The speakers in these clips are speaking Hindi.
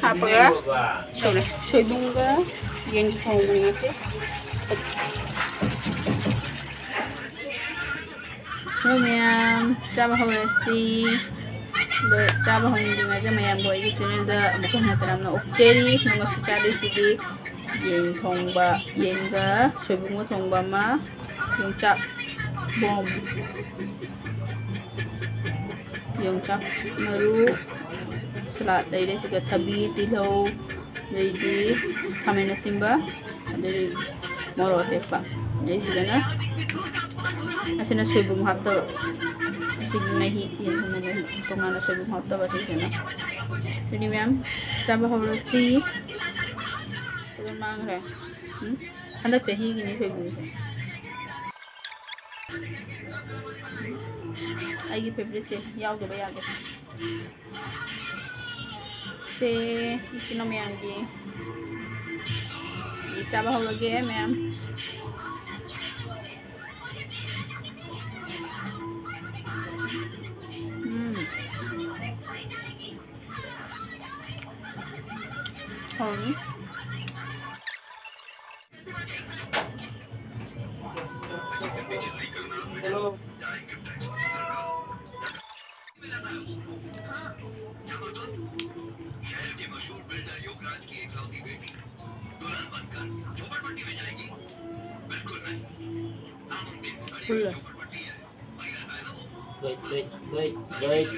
하빠가 소이bunga yen thong ngase Ma'am, chào mừng mọi người chào mừng mọi người mayam boy cái channel da bukan hataram na okcheri nang masachari sidi yen thongba yen ga soibunga thongba ma yung chak bom yung chak maru salad dai dai siga thabi tilho dai di khamena simba dai moro tepa dai siga na asina soibung hapto sige nahi yan na nahi ito nga na soibung hapto ba sige na jadi ma'am chaba holo si turun mang re handak chahi gini soibung aigi favorite se yaw do ba yage se ichino ma'am gi chaba holo ge ma'am Hello. Wait.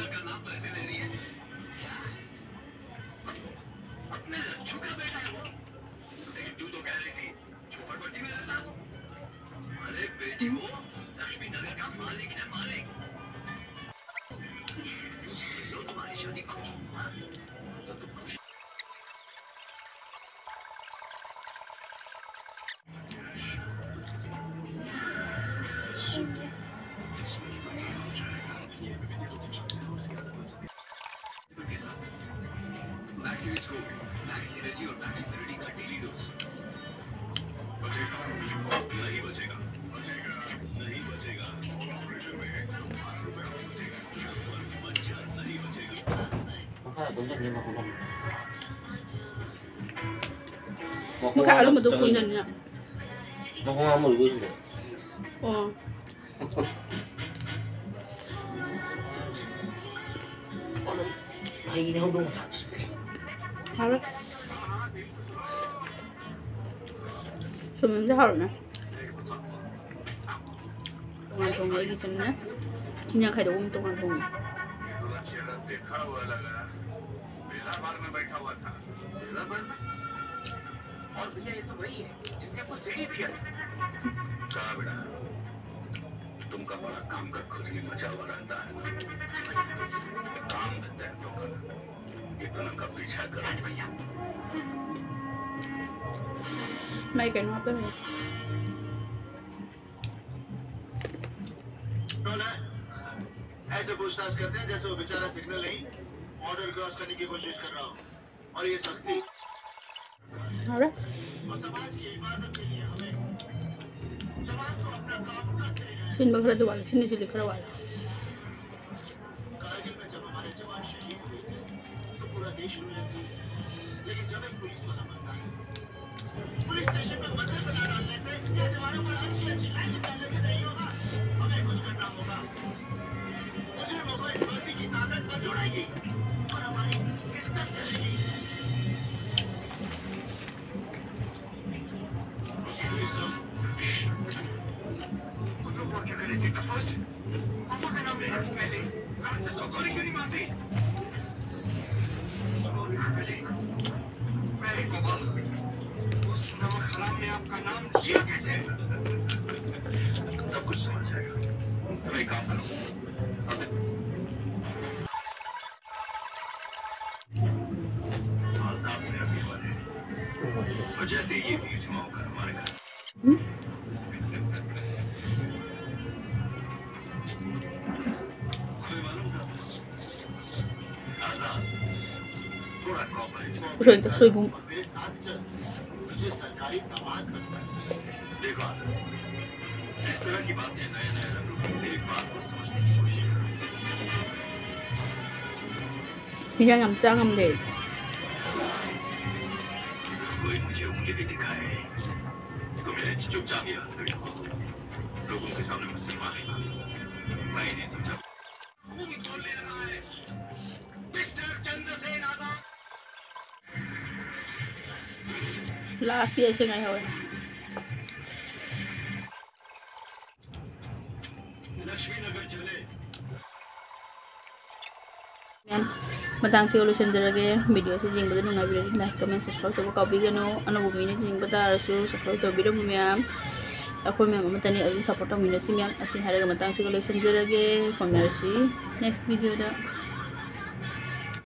Mukha lu mà tôi quên rồi nè. Nó không ăn mùi vui rồi. Hay nó không đúng sao? Hả đấy. Sum 잘 하네. 동안 동안 얘기 좀 해. 그냥 가도 오면 동안 동안. और भैया ये तो वही है जिसने आपको सीढ़ी दिया कहा बेटा तुमका बड़ा काम का खुद ही मचा हुआ रहता है काम देता है तो कर इतना का पीछा कर भैया mấy cái nó tới कौन है ऐसे पूछताछ करते हैं जैसे वो बेचारा सिग्नल नहीं ऑर्डर क्रॉस करने की कोशिश कर रहा हो और ये सख्ती Hả? Xin bác ra tôi bảo xin đi xin được ra ngoài. आपका नाम लिया कैसे सब कुछ समझ जाएगा तुम एक काम करो साहब मेरा बीमार है और जैसे ये बीच में होकर हमारे घर rồi tôi sôi bụng देखो इस तरह की बातें नए नए मेरी बात को समझने की कोशिश करो 그냥 얌짱하면 돼. करके भी दिखाए तो मेरे चुपचाप ही हाथ खड़े हो लोगों के सामने मुझसे माफी मांगी मैं नहीं समझा खून कौन ले रहा है मिस्टर चंद्रसेन आजाद लास्ट ये से ngay rồi लक्ष्मीनगर चले मैम मतंग से लोइसनजरगे वीडियो से जिंगबदे नुंगाइबिरदि लाइक कमेंट सब्सक्राइब तब काबिगनो अनबु मीने जिंगबदा रसु सब्सक्राइब तबिरमु मैम अखोय मैम अमतनी अदुम सपोर्ट तौमिनसि मैम असि हारगा मतंग से लोइसनजरगे फंगनरसि नेक्स्ट वीडियो दा